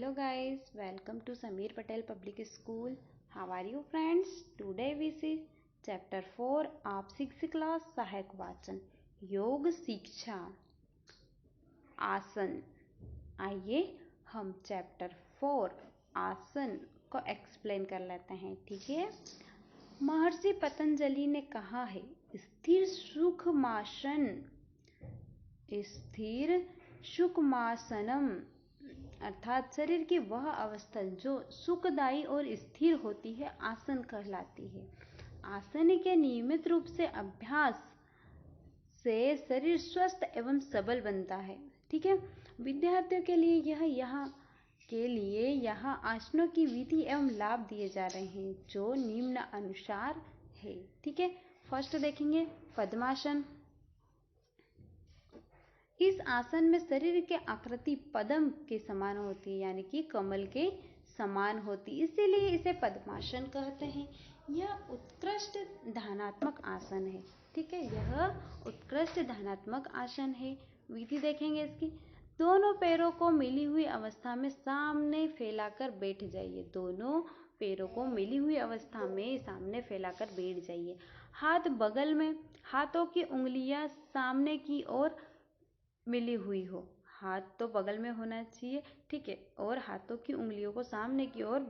Hello guys, welcome to Sameer Patel Public School. How are you friends? Today we see chapter 4 of 6th class सहायक वाचन योग शिक्षा आसन। आइए हम चैप्टर 4 आसन को एक्सप्लेन कर लेते हैं। ठीक है, महर्षि पतंजलि ने कहा है स्थिर सुखमासन, स्थिर सुखमासनम अर्थात शरीर की वह अवस्था जो सुखदायी और स्थिर होती है आसन कहलाती है। आसन के नियमित रूप से अभ्यास से शरीर स्वस्थ एवं सबल बनता है। ठीक है, विद्यार्थियों के लिए यहाँ आसनों की विधि एवं लाभ दिए जा रहे हैं जो निम्न अनुसार है। ठीक है, फर्स्ट देखेंगे पद्मासन। इस आसन में शरीर की आकृति पद्म के समान होती है, यानी कि कमल के समान होती, इसीलिए इसे पद्मासन कहते हैं। यह उत्कृष्ट ध्यानात्मक आसन है। ठीक है, यह उत्कृष्ट ध्यानात्मक आसन है। विधि देखेंगे इसकी। दोनों पैरों को मिली हुई अवस्था में सामने फैलाकर बैठ जाइए। दोनों पैरों को मिली हुई अवस्था में सामने फैलाकर बैठ जाइए। हाथ बगल में, हाथों की उंगलियां सामने की ओर मिली हुई हो। हाथ तो बगल में होना चाहिए। ठीक है, और हाथों की उंगलियों को सामने की ओर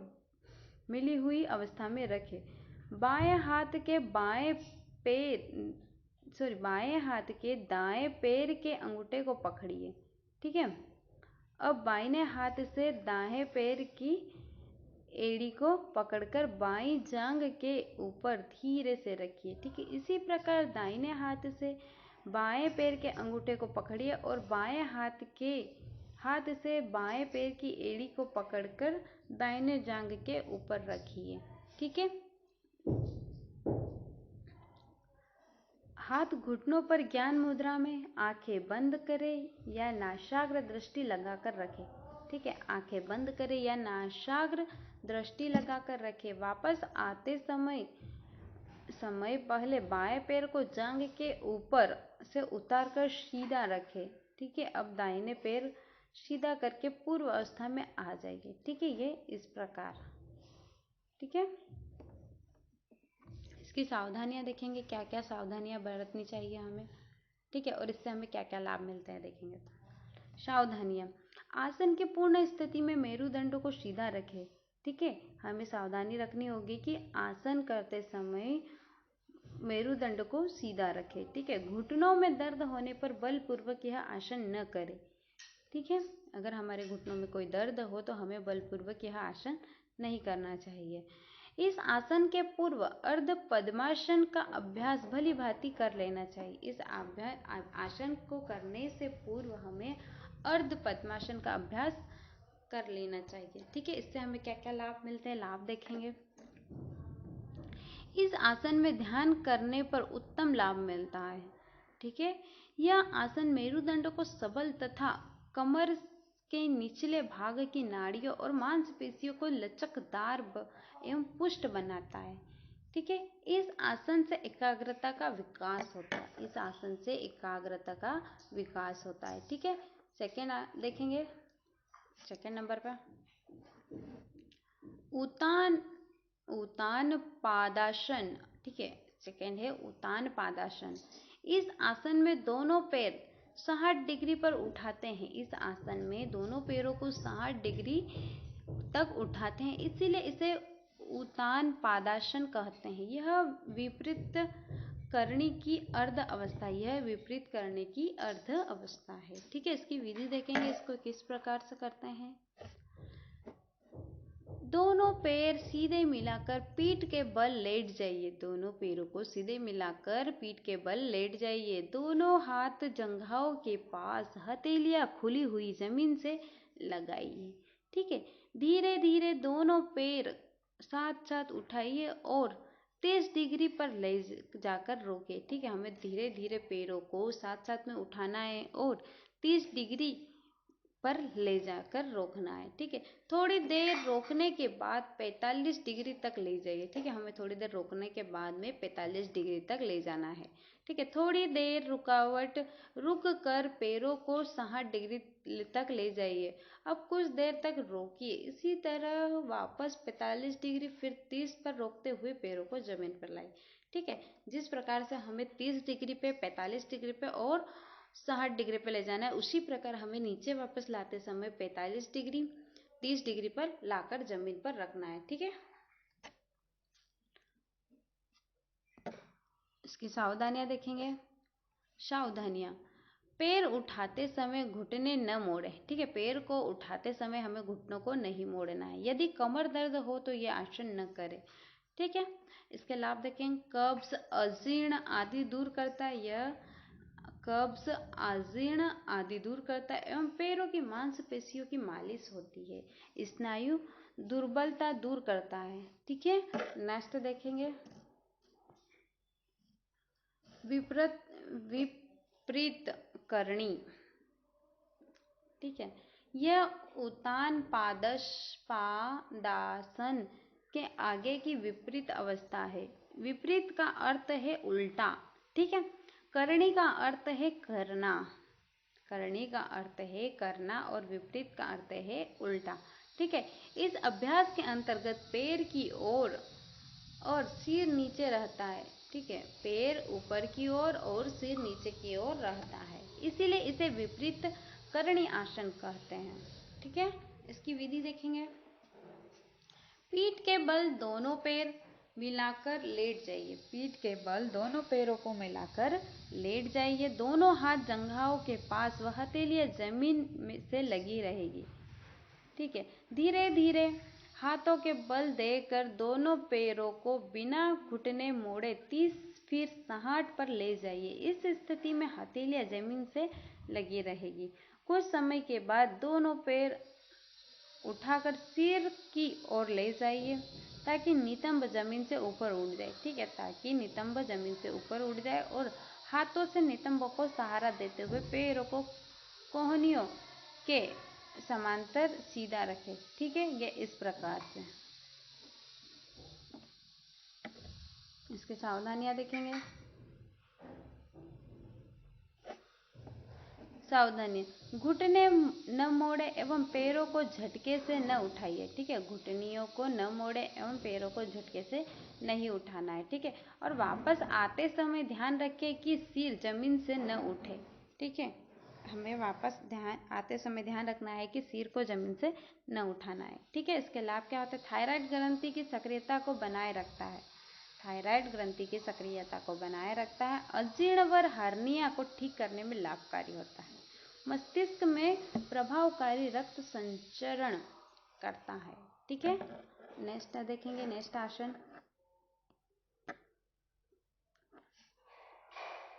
मिली हुई अवस्था में रखें। बाएं हाथ के दाएं पैर के अंगूठे को पकड़िए। ठीक है, अब बाएं हाथ से दाएं पैर की एड़ी को पकड़कर बाईं जांघ के ऊपर धीरे से रखिए। ठीक है, इसी प्रकार दाहिने हाथ से बाएं पैर के अंगूठे को पकड़िए और बाएं हाथ से बाएं पैर की एड़ी को पकड़कर दाहिने जांघ के ऊपर रखिए। ठीक है, हाथ घुटनों पर ज्ञान मुद्रा में, आंखें बंद करें या नासाग्र दृष्टि लगाकर रखें। ठीक है, आंखें बंद करें या नासाग्र दृष्टि लगाकर रखें। वापस आते समय पहले बाएं पैर को जांघ के ऊपर से उतारकर सीधा रखें। ठीक है, अब दाहिने पैर सीधा करके पूर्व अवस्था में आ जाइए। ठीक है, ये इस प्रकार। ठीक है, इसकी सावधानियां देखेंगे, क्या क्या सावधानियां बरतनी चाहिए हमें। ठीक है, और इससे हमें क्या क्या लाभ मिलते हैं देखेंगे। सावधानियां, आसन की पूर्ण स्थिति में मेरुदंड को सीधा रखें। ठीक है, हमें सावधानी रखनी होगी कि आसन करते समय मेरुदंड को सीधा रखें। ठीक है, घुटनों में दर्द होने पर बलपूर्वक यह आसन न करें। ठीक है, अगर हमारे घुटनों में कोई दर्द हो तो हमें बलपूर्वक यह आसन नहीं करना चाहिए। इस आसन के पूर्व अर्ध पद्मासन का अभ्यास भली भांति कर लेना चाहिए। इस आसन को करने से पूर्व हमें अर्ध पद्मासन का अभ्यास कर लेना चाहिए। ठीक है, इससे हमें क्या क्या लाभ मिलते हैं, लाभ देखेंगे। इस आसन में ध्यान करने पर उत्तम लाभ मिलता है। ठीक है, यह आसन मेरुदंड को सबल तथा कमर के निचले भाग की नाड़ियों और मांसपेशियों को लचकदार एवं पुष्ट बनाता है। ठीक है, इस आसन से एकाग्रता का विकास होता है। इस आसन से एकाग्रता का विकास होता है। ठीक है, सेकेंड देखेंगे, सेकेंड नंबर पर उत्तान पादासन। ठीक है, सेकेंड है उत्तान पादासन। इस आसन में दोनों पैर 60 डिग्री पर उठाते हैं। इस आसन में दोनों पैरों को 60 डिग्री तक उठाते हैं, इसीलिए इसे उत्तान पादासन कहते हैं। यह विपरीत करने की अर्ध अवस्था है। ठीक है, इसकी विधि देखेंगे, इसको किस प्रकार से करते हैं। दोनों पैर सीधे मिलाकर पीठ के बल लेट जाइए। दोनों पैरों को सीधे मिलाकर पीठ के बल लेट जाइए। दोनों हाथ जंघाओं के पास, हथेलियां खुली हुई जमीन से लगाइए। ठीक है, धीरे धीरे दोनों पैर साथ साथ उठाइए और 30 डिग्री पर ले जाकर रोके। ठीक है, हमें धीरे धीरे पैरों को साथ साथ में उठाना है और 30 डिग्री पर ले जाकर रोकना है। ठीक है, थोड़ी देर रोकने के बाद 45 डिग्री तक ले जाइए। ठीक है, हमें थोड़ी देर रोकने के बाद में 45 डिग्री तक ले जाना है। ठीक है। थोड़ी देर रुक कर पैरों को 60 डिग्री तक ले जाइए। अब कुछ देर तक रोकिए। इसी तरह वापस 45 डिग्री, फिर 30 पर रोकते हुए पैरों को जमीन पर लाइए। ठीक है। जिस प्रकार से हमें 30 डिग्री पे, 45 डिग्री पे और 60 डिग्री पे ले जाना है, उसी प्रकार हमें नीचे वापस लाते समय 45 डिग्री, 30 डिग्री पर लाकर जमीन पर रखना है। ठीक है। इसकी सावधानियां देखेंगे। सावधानियां, पैर उठाते समय घुटने न मोड़े। ठीक है। पैर को उठाते समय हमें घुटनों को नहीं मोड़ना है। यदि कमर दर्द हो तो ये आसन न करें। ठीक है। इसके लाभ देखें। कब्ज, अजीर्ण आदि दूर करता है। यह कब्ज, अजीर्ण आदि दूर करता है एवं पैरों की मांसपेशियों की मालिश होती है। स्नायु दुर्बलता दूर करता है। ठीक है। नेक्स्ट देखेंगे। विपरीत करणी। ठीक है। यह उत्तान पादासन के आगे की विपरीत अवस्था है। विपरीत का अर्थ है उल्टा। ठीक है। करणी का अर्थ है करना। करणी का अर्थ है करना और विपरीत का अर्थ है उल्टा। ठीक है। इस अभ्यास के अंतर्गत पैर की ओर और सिर नीचे रहता है। ठीक है। पैर ऊपर की ओर और सिर नीचे की ओर रहता है, इसीलिए इसे विपरीत करणी आसन कहते हैं। ठीक है। इसकी विधि देखेंगे। पीठ के बल दोनों पैर मिलाकर लेट जाइए। पीठ के बल दोनों पैरों को मिलाकर लेट जाइए। दोनों हाथ जंघाओं के पास व हथेलियां जमीन से लगी रहेगी। ठीक है। धीरे धीरे हाथों के बल देकर दोनों पैरों को बिना घुटने मोड़े 30 फिर 60 पर ले जाइए। इस स्थिति में हथेलियां जमीन से लगी रहेगी। कुछ समय के बाद दोनों पैर उठाकर सिर की ओर ले जाइए ताकि नितंब जमीन से ऊपर उठ जाए। ठीक है। ताकि नितंब जमीन से ऊपर उठ जाए और हाथों से नितंब को सहारा देते हुए पैरों को कोहनियों के समांतर सीधा रखें। ठीक है। ये इस प्रकार से। इसकी सावधानियां देखेंगे। सावधानी, घुटने न मोड़े एवं पैरों को झटके से न उठाइए। ठीक है। घुटनियों को न मोड़े एवं पैरों को झटके से नहीं उठाना है। ठीक है। और वापस आते समय ध्यान रखें कि सिर जमीन से न उठे। ठीक है। हमें वापस आते समय ध्यान रखना है कि सिर को जमीन से न उठाना है। ठीक है। इसके लाभ क्या होते हैं। थायराइड ग्रंथि की सक्रियता को बनाए रखता है। थायराइड ग्रंथि की सक्रियता को बनाए रखता है। अजीर्ण व हर्निया को ठीक करने में लाभकारी होता है। मस्तिष्क में प्रभावकारी रक्त संचरण करता है। ठीक है। नेक्स्ट देखेंगे। नेक्स्ट आसन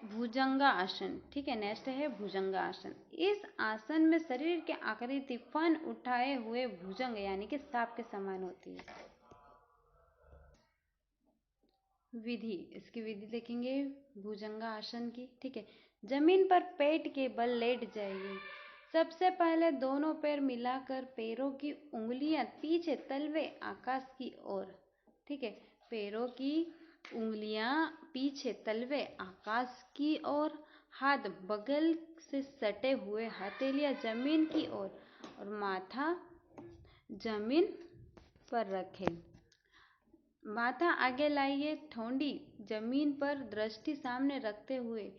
भुजंगा आसन। ठीक है। नेक्स्ट है भुजंगा आसन। इस आसन में शरीर के आकृति फन उठाए हुए भुजंग यानी कि सांप के समान होती है। विधि, इसकी विधि देखेंगे भुजंगा आसन की। ठीक है। जमीन पर पेट के बल लेट जाइए। सबसे पहले दोनों पैर मिलाकर पैरों की उंगलियां पीछे तलवे आकाश की ओर। ठीक है। पैरों की उंगलियां पीछे तलवे आकाश की ओर, हाथ बगल से सटे हुए, हथेलियां जमीन की ओर और माथा जमीन पर रखें। माथा आगे लाइए, ठोंडी जमीन पर दृष्टि सामने रखते हुए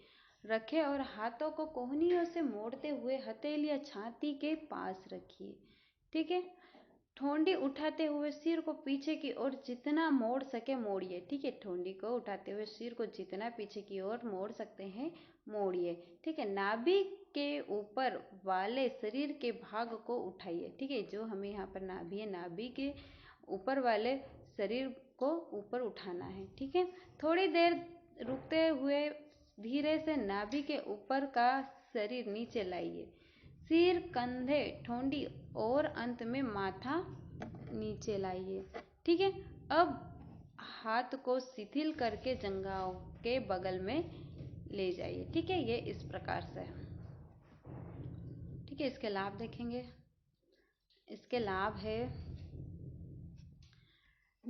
रखें और हाथों को कोहनियों से मोड़ते हुए हथेलियां छाती के पास रखिए। ठीक है। ठोंडी उठाते हुए सिर को पीछे की ओर जितना मोड़ सके मोड़िए। ठीक है। ठोंडी को उठाते हुए सिर को जितना पीछे की ओर मोड़ सकते हैं मोड़िए। ठीक है। नाभि के ऊपर वाले शरीर के भाग को उठाइए। ठीक है। जो हमें यहाँ पर नाभि है, नाभि के ऊपर वाले शरीर को ऊपर उठाना है। ठीक है। थोड़ी देर रुकते हुए धीरे से नाभि के ऊपर का शरीर नीचे लाइए। सिर, कंधे, ठोंडी और अंत में माथा नीचे लाइए। ठीक है। अब हाथ को शिथिल करके जंघाओं के बगल में ले जाइए। ठीक है। ये इस प्रकार से। ठीक है। इसके लाभ देखेंगे। इसके लाभ है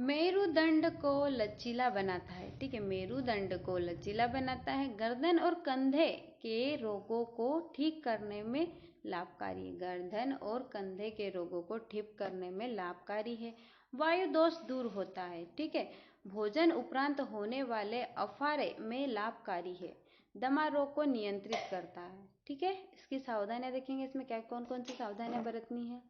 मेरुदंड को लचीला बनाता है, ठीक है, मेरुदंड को लचीला बनाता है। गर्दन और कंधे के रोगों को ठीक करने में लाभकारी है, गर्दन और कंधे के रोगों को ठीक करने में लाभकारी है। वायु दोष दूर होता है, ठीक है, भोजन उपरांत होने वाले अफारे में लाभकारी है। दमा रोग को नियंत्रित करता है, ठीक है। इसकी सावधानियां देखेंगे, इसमें क्या कौन कौन सी सावधानियां बरतनी है।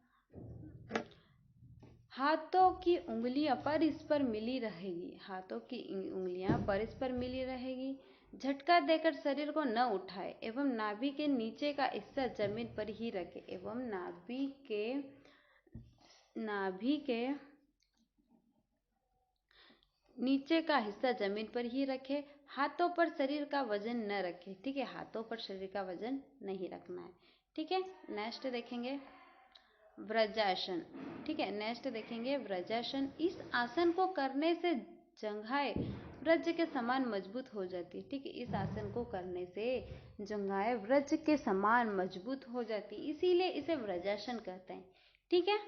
हाथों की उंगलियां परस्पर मिली रहेगी, हाथों की उंगलियां परस्पर मिली रहेगी। झटका देकर शरीर को न उठाए एवं नाभि के नीचे का हिस्सा जमीन पर ही रखे, एवं नाभि के नीचे का हिस्सा जमीन पर ही रखे। हाथों पर शरीर का वजन न रखे, ठीक है, हाथों पर शरीर का वजन नहीं रखना है, ठीक है। नेक्स्ट देखेंगे व्रजासन, ठीक है, नेक्स्ट देखेंगे व्रजासन। इस आसन को करने से जंघाएं व्रज के समान मजबूत हो जाती है, ठीक है, इस आसन को करने से जंघाएं व्रज के समान मजबूत हो जाती है, इसीलिए इसे व्रजासन कहते हैं, ठीक है।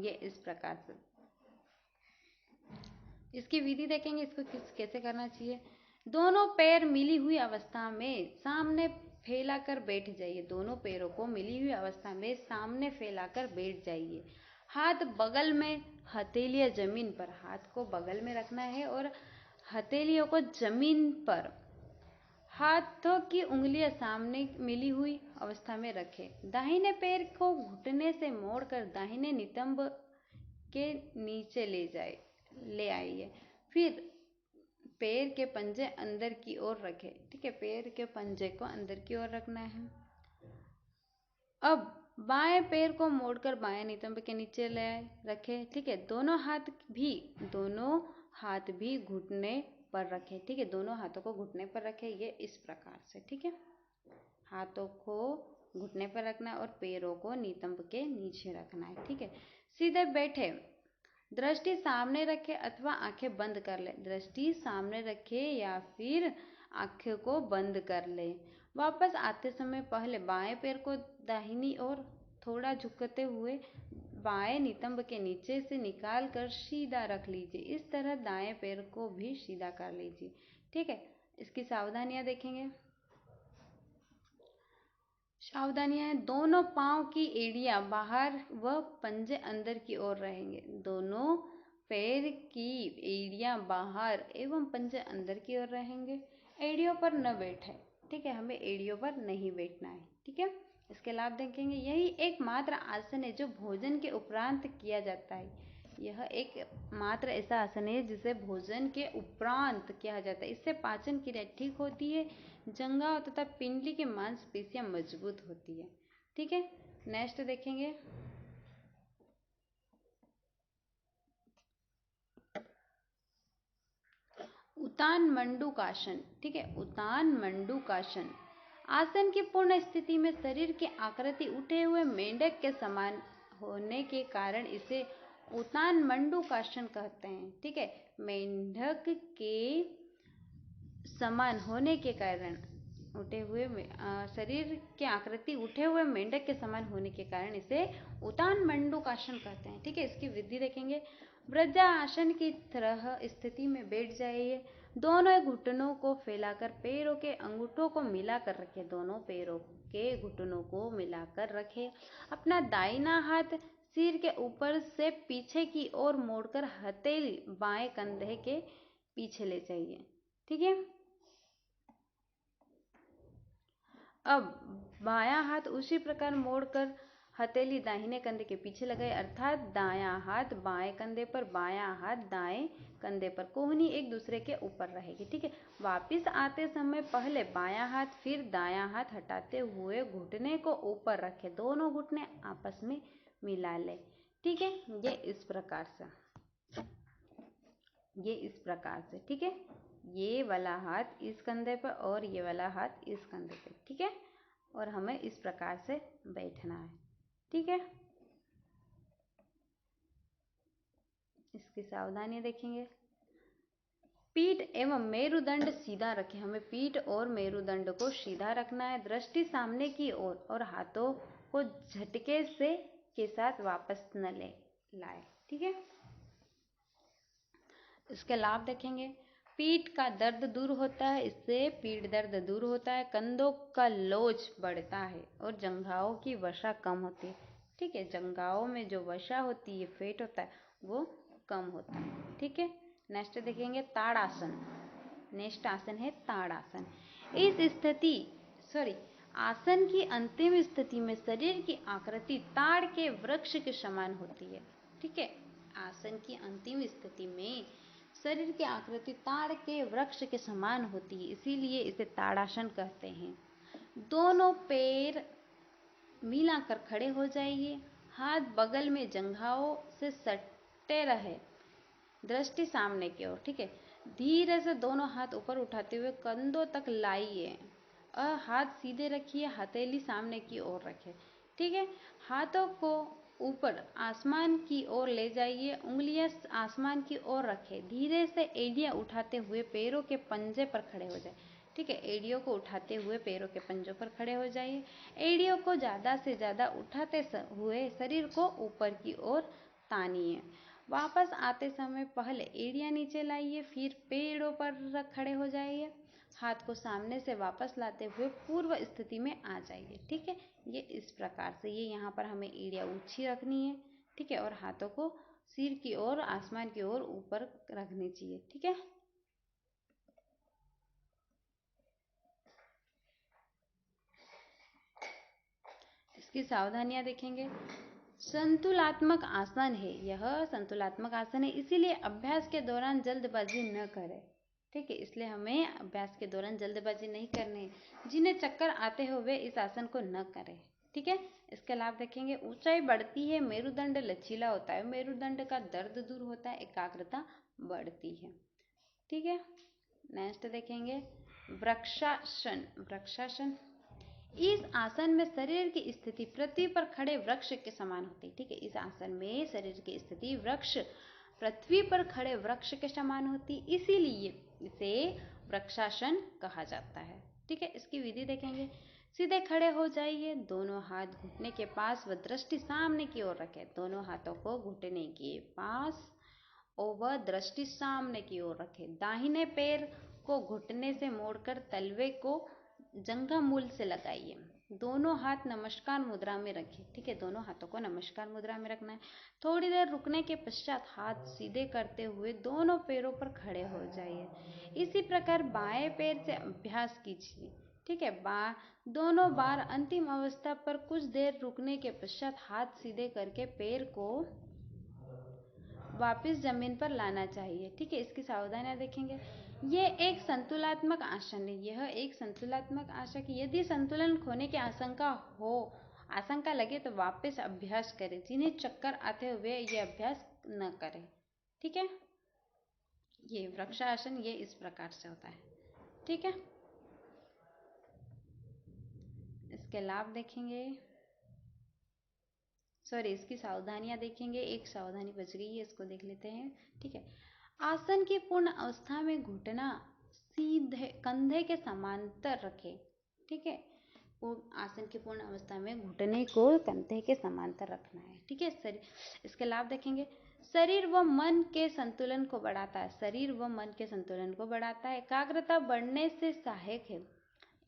ये इस प्रकार से इसकी विधि देखेंगे, इसको कैसे करना चाहिए। दोनों पैर मिली हुई अवस्था में सामने फैलाकर बैठ जाइए, दोनों पैरों को मिली हुई अवस्था में सामने फैलाकर बैठ जाइए। हाथ बगल में, हथेलियां जमीन पर, हाथ को बगल में रखना है और हथेलियों को जमीन पर। हाथों की उंगलियां सामने मिली हुई अवस्था में रखें। दाहिने पैर को घुटने से मोड़कर दाहिने नितंब के नीचे ले आइए। फिर पैर के पंजे अंदर की ओर रखें, ठीक है, पैर के पंजे को अंदर की ओर रखना है। अब बाएं पैर को मोड़कर बाएं नितंब के नीचे ले रखें, ठीक है, दोनों हाथ भी घुटने पर रखें, ठीक है, दोनों हाथों को घुटने पर रखें, ये इस प्रकार से, ठीक है। हाथों को घुटने पर रखना है और पैरों को नितंब के नीचे रखना है, ठीक है। सीधे बैठे, दृष्टि सामने रखे अथवा आंखें बंद कर ले, दृष्टि सामने रखे या फिर आंखें को बंद कर ले। वापस आते समय पहले बाएं पैर को दाहिनी ओर थोड़ा झुकते हुए बाएं नितंब के नीचे से निकाल कर सीधा रख लीजिए। इस तरह दाएं पैर को भी सीधा कर लीजिए, ठीक है। इसकी सावधानियां देखेंगे। सावधानियां हैं, दोनों पांव की एड़ियां बाहर व पंजे अंदर की ओर रहेंगे, दोनों पैर की एड़ियां बाहर एवं पंजे अंदर की ओर रहेंगे। एड़ियों पर न बैठे, ठीक है, हमें एड़ियों पर नहीं बैठना है, ठीक है। इसके लाभ देखेंगे। यही एकमात्र आसन है जो भोजन के उपरांत किया जाता है, यह एक मात्र ऐसा आसन है जिसे भोजन के उपरांत किया जाता है। इससे पाचन क्रिया ठीक होती है, जंघाओं तथा पिंडली की मांसपेशियां मजबूत होती है, ठीक है। नेक्स्ट देखेंगे उतान मंडूकासन, ठीक है, उतान मंडूकासन। आसन की पूर्ण स्थिति में शरीर की आकृति उठे हुए मेंढक के समान होने के कारण इसे उतान मंडूकासन कहते हैं, ठीक है। मेंढक के समान होने के कारण शरीर की आकृति उठे हुए मेंढक के समान होने के कारण इसे उतान मंडूकासन कहते हैं, ठीक है। इसकी विधि देखेंगे। वज्रासन की तरह स्थिति में बैठ जाइए, दोनों घुटनों को फैलाकर पैरों के अंगूठों को मिलाकर रखें, दोनों पैरों के घुटनों को मिलाकर रखें। अपना दाहिना हाथ सिर के ऊपर से पीछे की ओर मोड़कर हथेली बाएं कंधे के पीछे ले जाइए, ठीक है। अब बायां हाथ उसी प्रकार मोड़कर हथेली दाहिने कंधे के पीछे लगाए, अर्थात दायां हाथ बाएं कंधे पर, बायां हाथ दाएं कंधे पर, कोहनी एक दूसरे के ऊपर रहेगी, ठीक है। वापिस आते समय पहले बायां हाथ फिर दायां हाथ हटाते हुए घुटने को ऊपर रखे, दोनों घुटने आपस में मिला ले, ठीक है। ये इस प्रकार से, ठीक है। ये वाला हाथ इस कंधे पर और ये वाला हाथ इस कंधे पे, ठीक है। और हमें इस प्रकार से बैठना है, ठीक है। इसकी सावधानियां देखेंगे। पीठ एवं मेरुदंड सीधा रखें, हमें पीठ और मेरुदंड को सीधा रखना है। दृष्टि सामने की ओर और हाथों को झटके से के साथ वापस न लाए, ठीक है। इसके लाभ देखेंगे। पीठ का दर्द दूर होता है, इससे पीठ दर्द दूर होता है। कंधों का लोच बढ़ता है और जंघाओं की वसा कम होती है। ठीक है, जंघाओं में जो वसा होती है, फेट होता है, वो कम होता है। ठीक है, नेक्स्ट देखेंगे ताड़ासन। नेक्स्ट आसन है ताड़ासन। इस स्थिति आसन की अंतिम स्थिति में शरीर की आकृति ताड़ के वृक्ष के समान होती है। ठीक है, आसन की अंतिम स्थिति में शरीर की आकृति ताड़ के वृक्ष के समान होती है, इसीलिए इसे ताड़ासन कहते हैं। दोनों पैर मिलाकर खड़े हो जाइए। हाथ बगल में जंघाओं से सटे रहे, दृष्टि सामने की ओर। ठीक है, धीरे से दोनों हाथ ऊपर उठाते हुए कंधों तक लाइए और हाथ सीधे रखिए, हथेली सामने की ओर रखें। ठीक है, हाथों को ऊपर आसमान की ओर ले जाइए, उंगलियां आसमान की ओर रखें। धीरे से एड़ियां उठाते हुए पैरों के पंजे पर खड़े हो जाए। ठीक है, एड़ियों को उठाते हुए पैरों के पंजों पर खड़े हो जाइए। एड़ियों को ज़्यादा से ज़्यादा उठाते हुए शरीर को ऊपर की ओर तानिए। वापस आते समय पहले एड़ियां नीचे लाइए, फिर पैरों पर खड़े हो जाइए। हाथ को सामने से वापस लाते हुए पूर्व स्थिति में आ जाइए। ठीक है, ये इस प्रकार से, ये यहाँ पर हमें एड़ियां ऊंची रखनी है। ठीक है, और हाथों को सिर की ओर, आसमान की ओर ऊपर रखनी चाहिए। ठीक है, इसकी सावधानियां देखेंगे। संतुलात्मक आसन है, यह संतुलात्मक आसन है, इसीलिए अभ्यास के दौरान जल्दबाजी न करें। ठीक है, इसलिए हमें अभ्यास के दौरान जल्दबाजी नहीं करनी। जिन्हें चक्कर आते हो वे इस आसन को न करें। ठीक है, इसके लाभ देखेंगे। ऊंचाई बढ़ती है, मेरुदंड लचीला होता है, मेरुदंड का दर्द दूर होता है, एकाग्रता बढ़ती है। ठीक है, नेक्स्ट देखेंगे वृक्षासन। वृक्षासन, इस आसन में शरीर की स्थिति पृथ्वी पर खड़े वृक्ष के समान होती है। ठीक है, इस आसन में शरीर की स्थिति पृथ्वी पर खड़े वृक्ष के समान होती, इसीलिए इसे वृक्षासन कहा जाता है। ठीक है, इसकी विधि देखेंगे। सीधे खड़े हो जाइए, दोनों हाथ घुटने के पास व दृष्टि सामने की ओर रखें। दोनों हाथों को घुटने के पास और दृष्टि सामने की ओर रखें। दाहिने पैर को घुटने से मोड़कर तलवे को जंघा मूल से लगाइए। दोनों हाथ नमस्कार मुद्रा में रखें। ठीक है, दोनों हाथों को नमस्कार मुद्रा में रखना है। थोड़ी देर रुकने के पश्चात हाथ सीधे करते हुए दोनों पैरों पर खड़े हो जाइए। इसी प्रकार बाएं पैर से अभ्यास कीजिए। ठीक है, दोनों बार अंतिम अवस्था पर कुछ देर रुकने के पश्चात हाथ सीधे करके पैर को वापस जमीन पर लाना चाहिए। ठीक है, इसकी सावधानियां देखेंगे। ये एक संतुलात्मक आसन है, यह एक संतुलात्मक आसन है। यदि संतुलन खोने की आशंका लगे तो वापस अभ्यास करें। जिन्हें चक्कर आते हुए ये अभ्यास न करें। ठीक है, ये वृक्षासन ये इस प्रकार से होता है। ठीक है, इसके लाभ देखेंगे। इसकी सावधानियां देखेंगे। एक सावधानी बच गई है, इसको देख लेते हैं। ठीक है, आसन की पूर्ण अवस्था में घुटना सीधे कंधे के समांतर रखें। ठीक है, आसन की पूर्ण अवस्था में घुटने को कंधे के समांतर रखना है। ठीक है, इसके लाभ देखेंगे। शरीर व मन के संतुलन को बढ़ाता है। शरीर व मन के संतुलन को बढ़ाता है। एकाग्रता बढ़ने से सहायक है।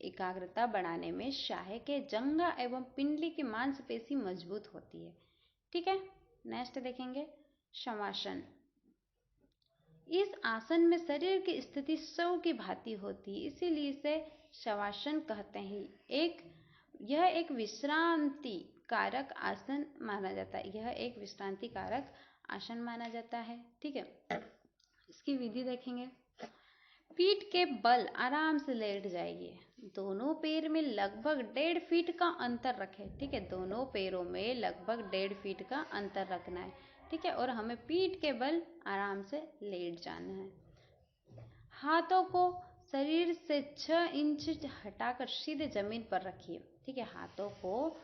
एकाग्रता बढ़ाने में सहायक है। जंघा एवं पिंडली की मांसपेशी मजबूत होती है। ठीक है, नेक्स्ट देखेंगे शवासन। इस आसन में शरीर की स्थिति शव की भांति होती है, इसीलिए इसे शवासन कहते हैं। यह एक विश्रांति कारक आसन माना जाता है। यह एक विश्रांति कारक आसन माना जाता है। ठीक है, इसकी विधि देखेंगे। पीठ के बल आराम से लेट जाइए। दोनों पैर में लगभग 1.5 फीट का अंतर रखें। ठीक है, दोनों पैरों में लगभग 1.5 फीट का अंतर रखना है। ठीक है, और हमें पीठ के बल आराम से लेट जाना है। हाथों को शरीर से 6 इंच हटाकर सीधे जमीन पर रखिए। ठीक है, हाथों को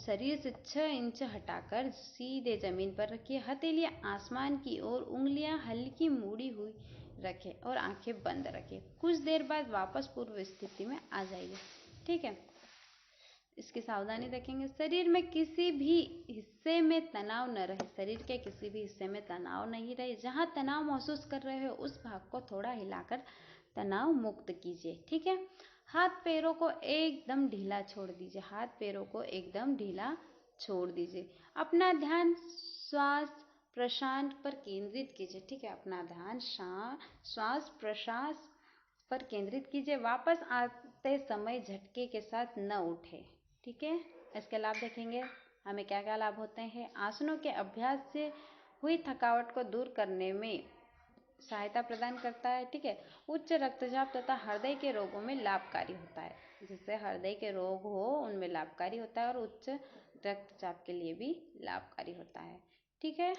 शरीर से 6 इंच हटाकर सीधे जमीन पर रखिए। हथेलियां आसमान की ओर, उंगलियां हल्की मुड़ी हुई रखें और आंखें बंद रखें। कुछ देर बाद वापस पूर्व स्थिति में आ जाइए। ठीक है, इसकी सावधानी रखेंगे। शरीर में किसी भी हिस्से में तनाव न रहे, शरीर के किसी भी हिस्से में तनाव नहीं रहे। जहाँ तनाव महसूस कर रहे हो उस भाग को थोड़ा हिलाकर तनाव मुक्त कीजिए। ठीक है। हाथ पैरों को एकदम ढीला छोड़ दीजिए, हाथ पैरों को एकदम ढीला छोड़ दीजिए। अपना ध्यान श्वास प्रश्वास पर केंद्रित कीजिए। ठीक है, अपना ध्यान श्वास प्रश्वास पर केंद्रित कीजिए। वापस आते समय झटके के साथ न उठे। ठीक है। इसके लाभ देखेंगे हमें क्या क्या लाभ होते हैं। आसनों के अभ्यास से हुई थकावट को दूर करने में सहायता प्रदान करता है। ठीक है। उच्च रक्तचाप तथा हृदय के रोगों में लाभकारी होता है, जिससे हृदय के रोग हो उनमें लाभकारी होता है और उच्च रक्तचाप के लिए भी लाभकारी होता है। ठीक है।